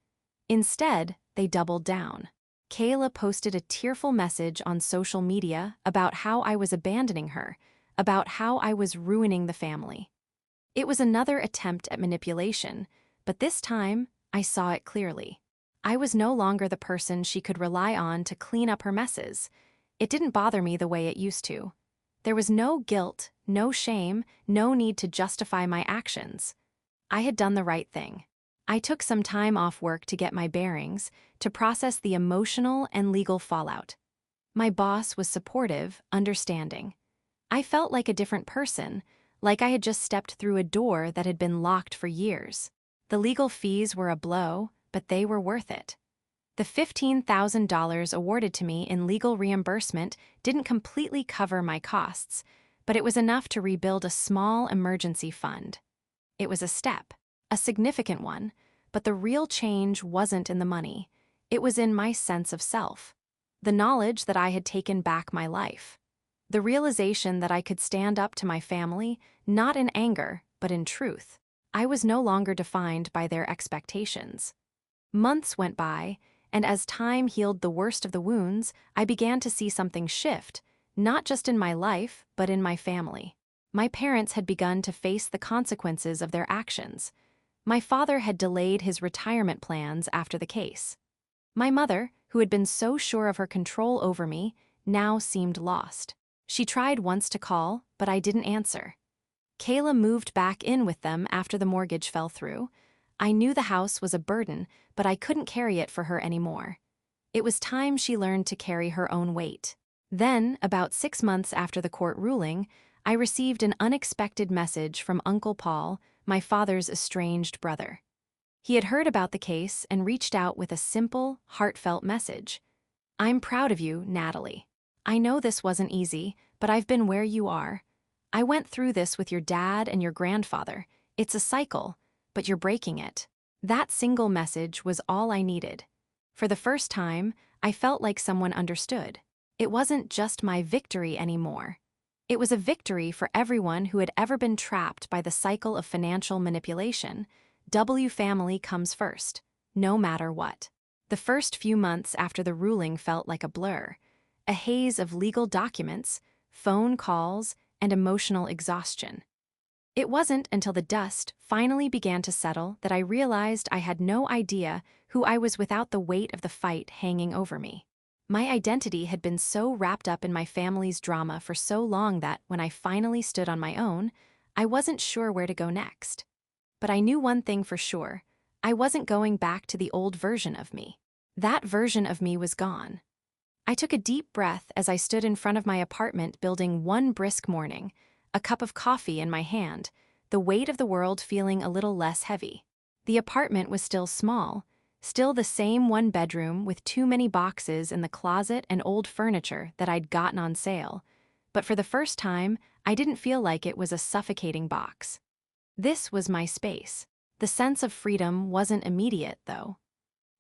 Instead, they doubled down. Kayla posted a tearful message on social media about how I was abandoning her, about how I was ruining the family. It was another attempt at manipulation, but this time, I saw it clearly. I was no longer the person she could rely on to clean up her messes. It didn't bother me the way it used to. There was no guilt, no shame, no need to justify my actions. I had done the right thing. I took some time off work to get my bearings, to process the emotional and legal fallout. My boss was supportive, understanding. I felt like a different person, like I had just stepped through a door that had been locked for years. The legal fees were a blow, but they were worth it. The $15,000 awarded to me in legal reimbursement didn't completely cover my costs, but it was enough to rebuild a small emergency fund. It was a step, a significant one, but the real change wasn't in the money. It was in my sense of self, the knowledge that I had taken back my life, the realization that I could stand up to my family, not in anger, but in truth. I was no longer defined by their expectations. Months went by, and as time healed the worst of the wounds, I began to see something shift, not just in my life, but in my family. My parents had begun to face the consequences of their actions. My father had delayed his retirement plans after the case. My mother, who had been so sure of her control over me, now seemed lost. She tried once to call, but I didn't answer. Kayla moved back in with them after the mortgage fell through. I knew the house was a burden, but I couldn't carry it for her anymore. It was time she learned to carry her own weight. Then, about 6 months after the court ruling, I received an unexpected message from Uncle Paul, my father's estranged brother. He had heard about the case and reached out with a simple, heartfelt message. "I'm proud of you, Natalie. I know this wasn't easy, but I've been where you are. I went through this with your dad and your grandfather. It's a cycle, but you're breaking it." That single message was all I needed. For the first time, I felt like someone understood. It wasn't just my victory anymore. It was a victory for everyone who had ever been trapped by the cycle of financial manipulation. W family comes first, no matter what. The first few months after the ruling felt like a blur, a haze of legal documents, phone calls, and emotional exhaustion. It wasn't until the dust finally began to settle that I realized I had no idea who I was without the weight of the fight hanging over me. My identity had been so wrapped up in my family's drama for so long that, when I finally stood on my own, I wasn't sure where to go next. But I knew one thing for sure: I wasn't going back to the old version of me. That version of me was gone. I took a deep breath as I stood in front of my apartment building one brisk morning, a cup of coffee in my hand, the weight of the world feeling a little less heavy. The apartment was still small, still the same one bedroom with too many boxes in the closet and old furniture that I'd gotten on sale, but for the first time, I didn't feel like it was a suffocating box. This was my space. The sense of freedom wasn't immediate, though.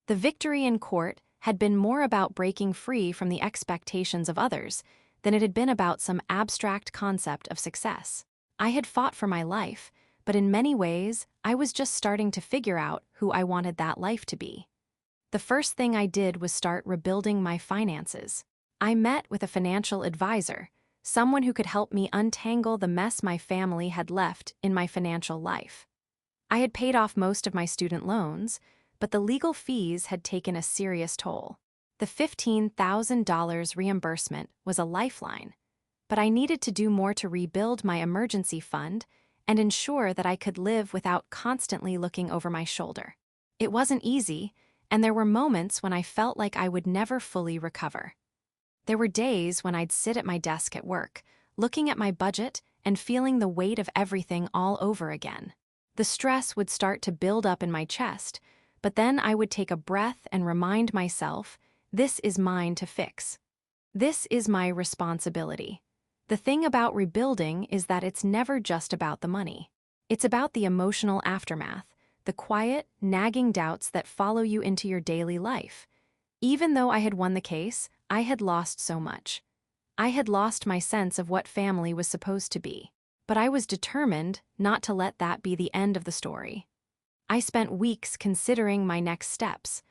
The victory in court had been more about breaking free from the expectations of others than it had been about some abstract concept of success. I had fought for my life, but in many ways, I was just starting to figure out who I wanted that life to be. The first thing I did was start rebuilding my finances. I met with a financial advisor, someone who could help me untangle the mess my family had left in my financial life. I had paid off most of my student loans, but the legal fees had taken a serious toll. The $15,000 reimbursement was a lifeline, but I needed to do more to rebuild my emergency fund and ensure that I could live without constantly looking over my shoulder. It wasn't easy, and there were moments when I felt like I would never fully recover. There were days when I'd sit at my desk at work, looking at my budget and feeling the weight of everything all over again. The stress would start to build up in my chest, but then I would take a breath and remind myself, this is mine to fix. This is my responsibility. The thing about rebuilding is that it's never just about the money. It's about the emotional aftermath, the quiet, nagging doubts that follow you into your daily life. Even though I had won the case, I had lost so much. I had lost my sense of what family was supposed to be. But I was determined not to let that be the end of the story. I spent weeks considering my next steps.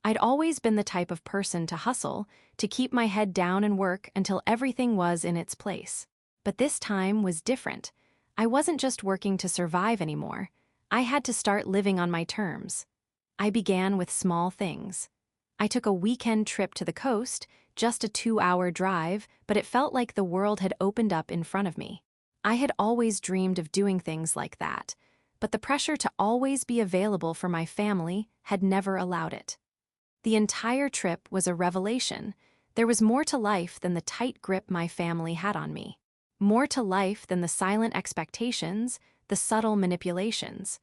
I'd always been the type of person to hustle, to keep my head down and work until everything was in its place. But this time was different. I wasn't just working to survive anymore. I had to start living on my terms. I began with small things. I took a weekend trip to the coast, just a 2-hour drive, but it felt like the world had opened up in front of me. I had always dreamed of doing things like that, but the pressure to always be available for my family had never allowed it. The entire trip was a revelation. There was more to life than the tight grip my family had on me. More to life than the silent expectations, the subtle manipulations.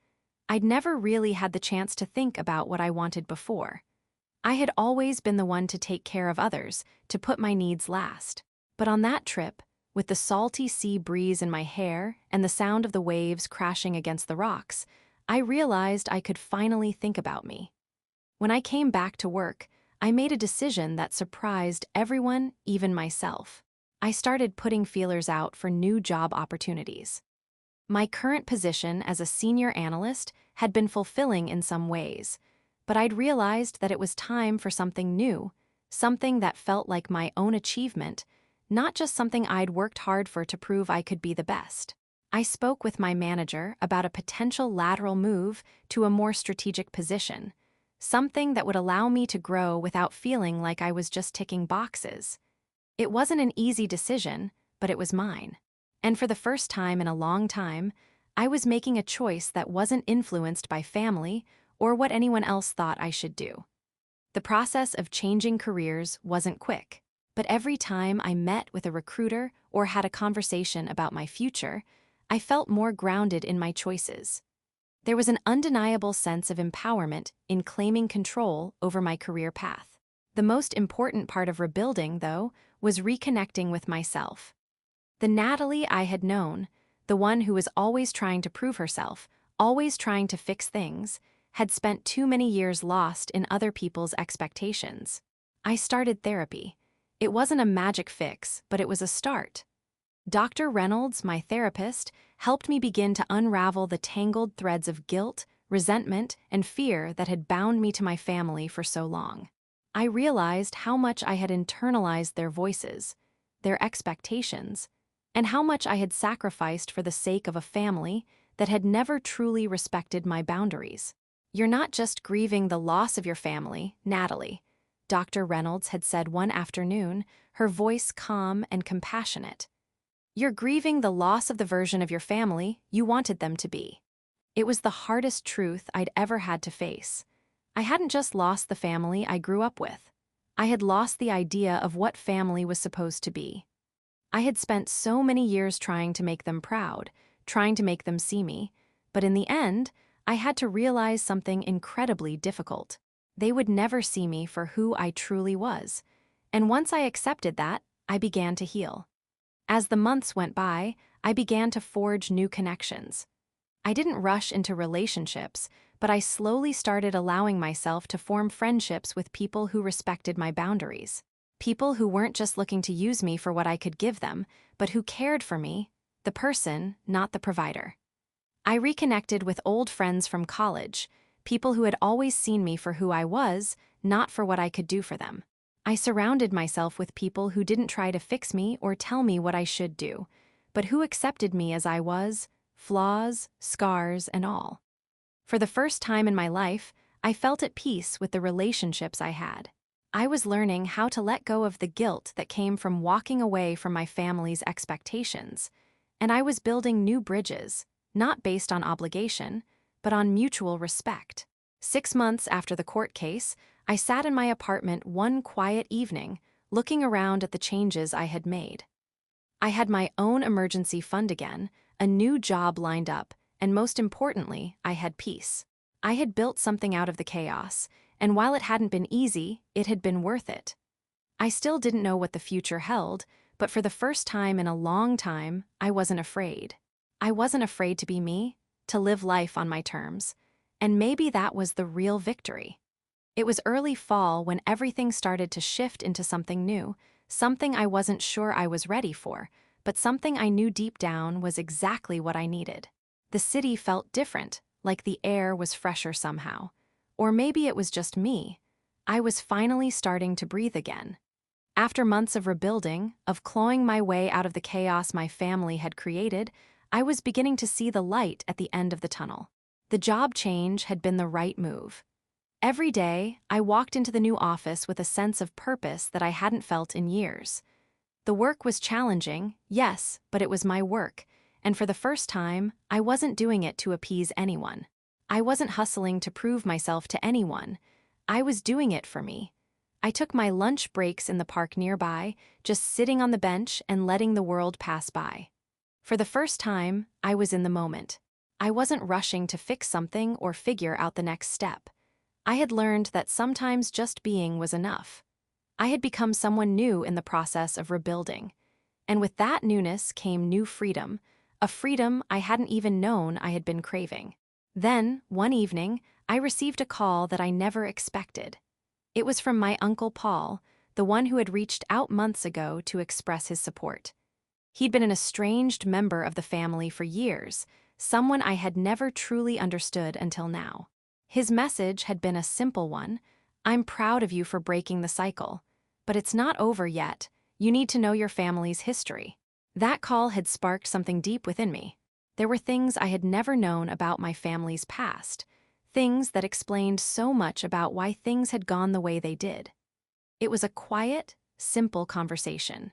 I'd never really had the chance to think about what I wanted before. I had always been the one to take care of others, to put my needs last. But on that trip, with the salty sea breeze in my hair and the sound of the waves crashing against the rocks, I realized I could finally think about me. When I came back to work, I made a decision that surprised everyone, even myself. I started putting feelers out for new job opportunities. My current position as a senior analyst had been fulfilling in some ways, but I'd realized that it was time for something new, something that felt like my own achievement, not just something I'd worked hard for to prove I could be the best. I spoke with my manager about a potential lateral move to a more strategic position, something that would allow me to grow without feeling like I was just ticking boxes. It wasn't an easy decision, but it was mine. And for the first time in a long time, I was making a choice that wasn't influenced by family or what anyone else thought I should do. The process of changing careers wasn't quick. But every time I met with a recruiter or had a conversation about my future, I felt more grounded in my choices. There was an undeniable sense of empowerment in claiming control over my career path. The most important part of rebuilding, though, was reconnecting with myself. The Natalie I had known, the one who was always trying to prove herself, always trying to fix things, had spent too many years lost in other people's expectations. I started therapy. It wasn't a magic fix, but it was a start. Dr. Reynolds, my therapist, helped me begin to unravel the tangled threads of guilt, resentment, and fear that had bound me to my family for so long. I realized how much I had internalized their voices, their expectations, and how much I had sacrificed for the sake of a family that had never truly respected my boundaries. You're not just grieving the loss of your family, Natalie, Dr. Reynolds had said one afternoon, her voice calm and compassionate. You're grieving the loss of the version of your family you wanted them to be. It was the hardest truth I'd ever had to face. I hadn't just lost the family I grew up with. I had lost the idea of what family was supposed to be. I had spent so many years trying to make them proud, trying to make them see me, but in the end, I had to realize something incredibly difficult. They would never see me for who I truly was. And once I accepted that, I began to heal. As the months went by, I began to forge new connections. I didn't rush into relationships, but I slowly started allowing myself to form friendships with people who respected my boundaries. People who weren't just looking to use me for what I could give them, but who cared for me, the person, not the provider. I reconnected with old friends from college, people who had always seen me for who I was, not for what I could do for them. I surrounded myself with people who didn't try to fix me or tell me what I should do, but who accepted me as I was, flaws, scars, and all. For the first time in my life, I felt at peace with the relationships I had. I was learning how to let go of the guilt that came from walking away from my family's expectations, and I was building new bridges, not based on obligation, but on mutual respect. 6 months after the court case, I sat in my apartment one quiet evening, looking around at the changes I had made. I had my own emergency fund again, a new job lined up, and most importantly, I had peace. I had built something out of the chaos, and while it hadn't been easy, it had been worth it. I still didn't know what the future held, but for the first time in a long time, I wasn't afraid. I wasn't afraid to be me, to live life on my terms, and maybe that was the real victory. It was early fall when everything started to shift into something new, something I wasn't sure I was ready for, but something I knew deep down was exactly what I needed. The city felt different, like the air was fresher somehow. Or maybe it was just me. I was finally starting to breathe again. After months of rebuilding, of clawing my way out of the chaos my family had created, I was beginning to see the light at the end of the tunnel. The job change had been the right move. Every day, I walked into the new office with a sense of purpose that I hadn't felt in years. The work was challenging, yes, but it was my work, and for the first time, I wasn't doing it to appease anyone. I wasn't hustling to prove myself to anyone. I was doing it for me. I took my lunch breaks in the park nearby, just sitting on the bench and letting the world pass by. For the first time, I was in the moment. I wasn't rushing to fix something or figure out the next step. I had learned that sometimes just being was enough. I had become someone new in the process of rebuilding. And with that newness came new freedom, a freedom I hadn't even known I had been craving. Then, one evening, I received a call that I never expected. It was from my Uncle Paul, the one who had reached out months ago to express his support. He'd been an estranged member of the family for years, someone I had never truly understood until now. His message had been a simple one: "I'm proud of you for breaking the cycle. But it's not over yet. You need to know your family's history." That call had sparked something deep within me. There were things I had never known about my family's past, things that explained so much about why things had gone the way they did. It was a quiet, simple conversation.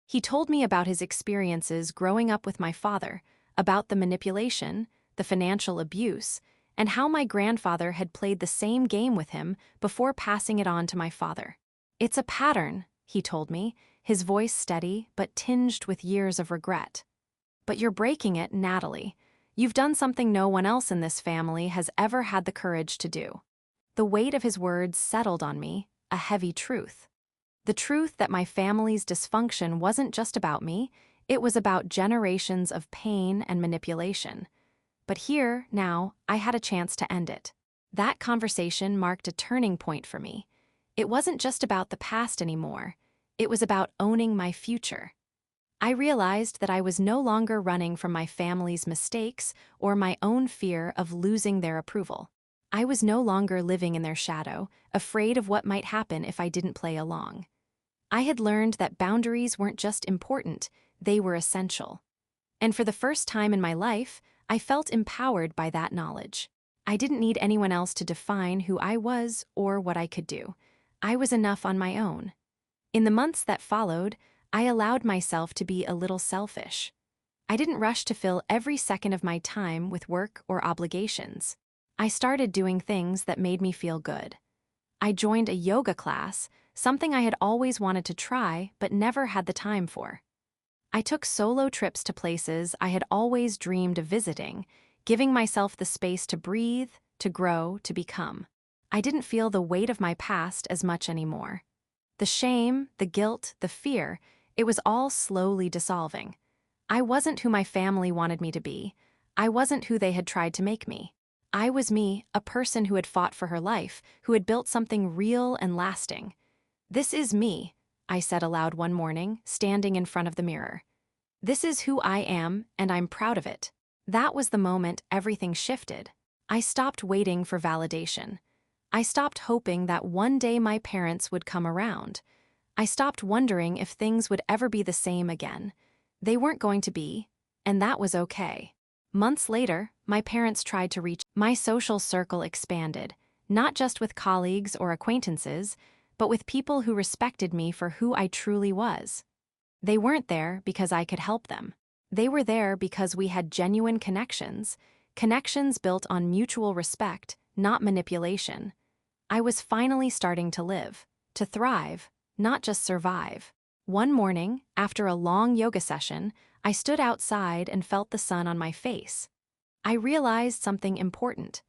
He told me about his experiences growing up with my father, about the manipulation, the financial abuse, and how my grandfather had played the same game with him before passing it on to my father. "It's a pattern," he told me, his voice steady but tinged with years of regret. "But you're breaking it, Natalie. You've done something no one else in this family has ever had the courage to do." The weight of his words settled on me, a heavy truth. The truth that my family's dysfunction wasn't just about me, it was about generations of pain and manipulation. But here, now, I had a chance to end it. That conversation marked a turning point for me. It wasn't just about the past anymore. It was about owning my future. I realized that I was no longer running from my family's mistakes or my own fear of losing their approval. I was no longer living in their shadow, afraid of what might happen if I didn't play along. I had learned that boundaries weren't just important, they were essential. And for the first time in my life, I felt empowered by that knowledge. I didn't need anyone else to define who I was or what I could do. I was enough on my own. In the months that followed, I allowed myself to be a little selfish. I didn't rush to fill every second of my time with work or obligations. I started doing things that made me feel good. I joined a yoga class, something I had always wanted to try but never had the time for. I took solo trips to places I had always dreamed of visiting, giving myself the space to breathe, to grow, to become. I didn't feel the weight of my past as much anymore. The shame, the guilt, the fear, it was all slowly dissolving. I wasn't who my family wanted me to be. I wasn't who they had tried to make me. I was me, a person who had fought for her life, who had built something real and lasting. This is me, I said aloud one morning, standing in front of the mirror. This is who I am, and I'm proud of it. That was the moment everything shifted. I stopped waiting for validation. I stopped hoping that one day my parents would come around. I stopped wondering if things would ever be the same again. They weren't going to be, and that was okay. Months later, my parents tried to reach. My social circle expanded, not just with colleagues or acquaintances, but with people who respected me for who I truly was. They weren't there because I could help them. They were there because we had genuine connections, connections built on mutual respect, not manipulation. I was finally starting to live, to thrive, not just survive. One morning, after a long yoga session, I stood outside and felt the sun on my face. I realized something important.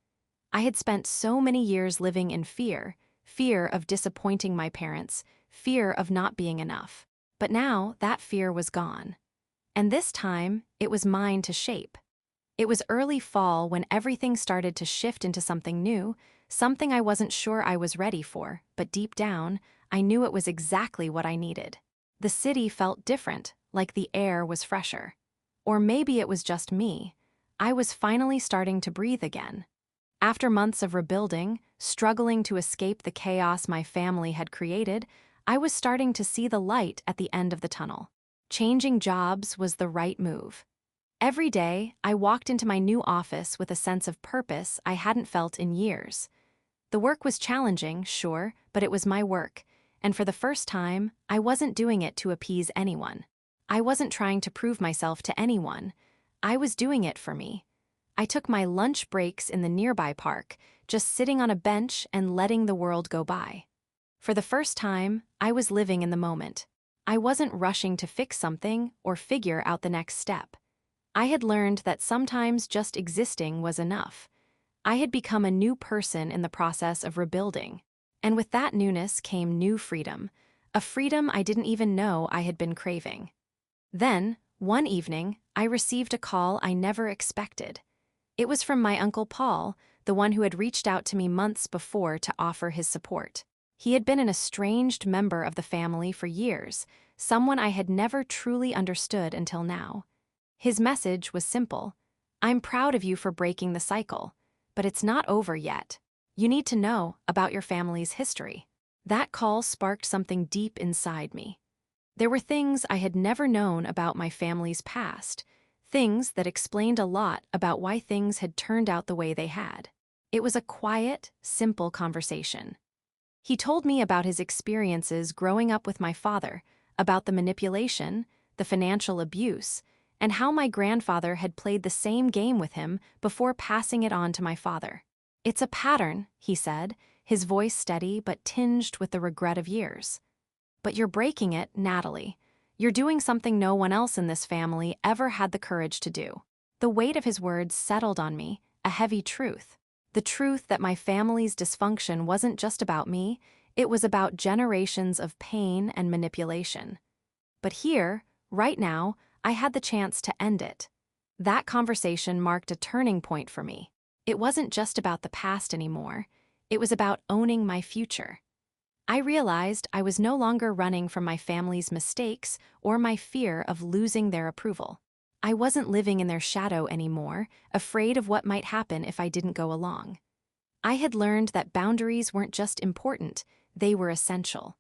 I had spent so many years living in fear, fear of disappointing my parents, fear of not being enough. But now that fear was gone. And this time, it was mine to shape. It was early fall when everything started to shift into something new, something I wasn't sure I was ready for, but deep down, I knew it was exactly what I needed. The city felt different, like the air was fresher. Or maybe it was just me. I was finally starting to breathe again. After months of rebuilding, struggling to escape the chaos my family had created, I was starting to see the light at the end of the tunnel. Changing jobs was the right move. Every day, I walked into my new office with a sense of purpose I hadn't felt in years. The work was challenging, sure, but it was my work, and for the first time, I wasn't doing it to appease anyone. I wasn't trying to prove myself to anyone. I was doing it for me. I took my lunch breaks in the nearby park, just sitting on a bench and letting the world go by. For the first time, I was living in the moment. I wasn't rushing to fix something or figure out the next step. I had learned that sometimes just existing was enough. I had become a new person in the process of rebuilding. And with that newness came new freedom, a freedom I didn't even know I had been craving. Then, one evening, I received a call I never expected. It was from my Uncle Paul, the one who had reached out to me months before to offer his support. He had been an estranged member of the family for years, someone I had never truly understood until now. His message was simple. I'm proud of you for breaking the cycle, but it's not over yet. You need to know about your family's history. That call sparked something deep inside me. There were things I had never known about my family's past, things that explained a lot about why things had turned out the way they had. It was a quiet, simple conversation. He told me about his experiences growing up with my father, about the manipulation, the financial abuse, and how my grandfather had played the same game with him before passing it on to my father. It's a pattern, he said, his voice steady but tinged with the regret of years. But you're breaking it, Natalie. You're doing something no one else in this family ever had the courage to do. The weight of his words settled on me, a heavy truth. The truth that my family's dysfunction wasn't just about me, it was about generations of pain and manipulation. But here, right now, I had the chance to end it. That conversation marked a turning point for me. It wasn't just about the past anymore. It was about owning my future. I realized I was no longer running from my family's mistakes or my fear of losing their approval. I wasn't living in their shadow anymore, afraid of what might happen if I didn't go along. I had learned that boundaries weren't just important, they were essential.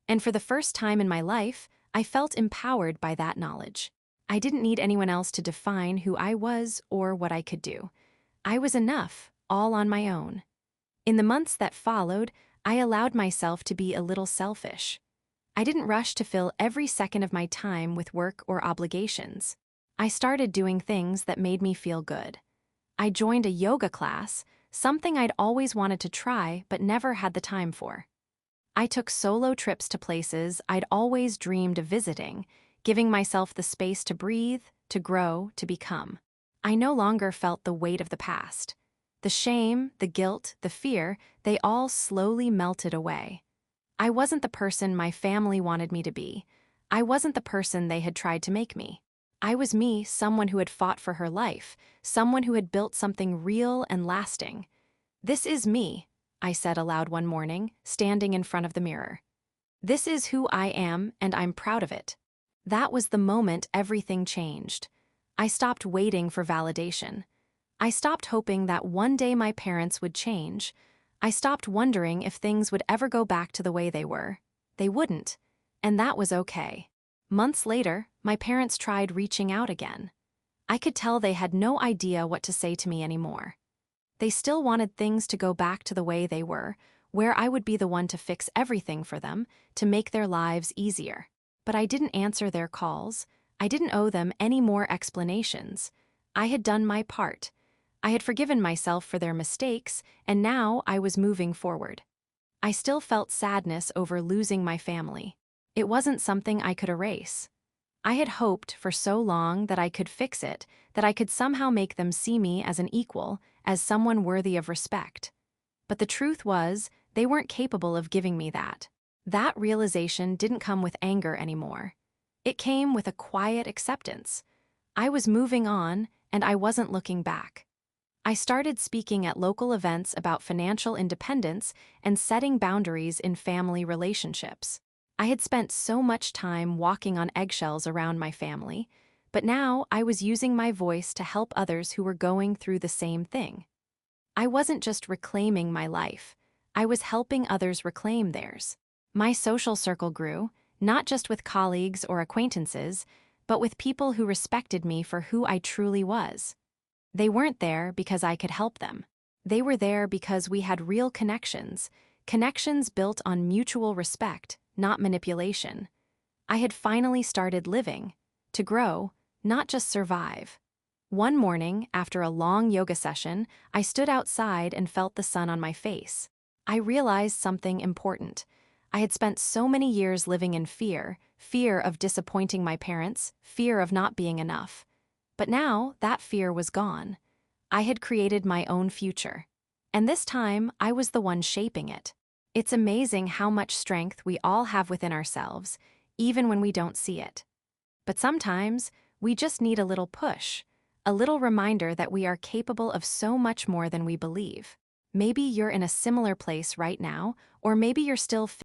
And for the first time in my life, I felt empowered by that knowledge. I didn't need anyone else to define who I was or what I could do. I was enough, all on my own. In the months that followed, I allowed myself to be a little selfish. I didn't rush to fill every second of my time with work or obligations. I started doing things that made me feel good. I joined a yoga class, something I'd always wanted to try but never had the time for. I took solo trips to places I'd always dreamed of visiting, giving myself the space to breathe, to grow, to become. I no longer felt the weight of the past. The shame, the guilt, the fear, they all slowly melted away. I wasn't the person my family wanted me to be. I wasn't the person they had tried to make me. I was me, someone who had fought for her life, someone who had built something real and lasting. This is me, I said aloud one morning, standing in front of the mirror. This is who I am, and I'm proud of it. That was the moment everything changed. I stopped waiting for validation. I stopped hoping that one day my parents would change. I stopped wondering if things would ever go back to the way they were. They wouldn't, and that was okay. Months later, my parents tried reaching out again. I could tell they had no idea what to say to me anymore. They still wanted things to go back to the way they were, where I would be the one to fix everything for them, to make their lives easier. But I didn't answer their calls. I didn't owe them any more explanations. I had done my part. I had forgiven myself for their mistakes, and now I was moving forward. I still felt sadness over losing my family. It wasn't something I could erase. I had hoped for so long that I could fix it, that I could somehow make them see me as an equal, as someone worthy of respect. But the truth was, they weren't capable of giving me that. That realization didn't come with anger anymore. It came with a quiet acceptance. I was moving on, and I wasn't looking back. I started speaking at local events about financial independence and setting boundaries in family relationships. I had spent so much time walking on eggshells around my family, but now I was using my voice to help others who were going through the same thing. I wasn't just reclaiming my life, I was helping others reclaim theirs. My social circle grew, not just with colleagues or acquaintances, but with people who respected me for who I truly was. They weren't there because I could help them. They were there because we had real connections, connections built on mutual respect, not manipulation. I had finally started living, to grow, not just survive. One morning, after a long yoga session, I stood outside and felt the sun on my face. I realized something important. I had spent so many years living in fear, fear of disappointing my parents, fear of not being enough. But now, that fear was gone. I had created my own future. And this time, I was the one shaping it. It's amazing how much strength we all have within ourselves, even when we don't see it. But sometimes, we just need a little push, a little reminder that we are capable of so much more than we believe. Maybe you're in a similar place right now, or maybe you're still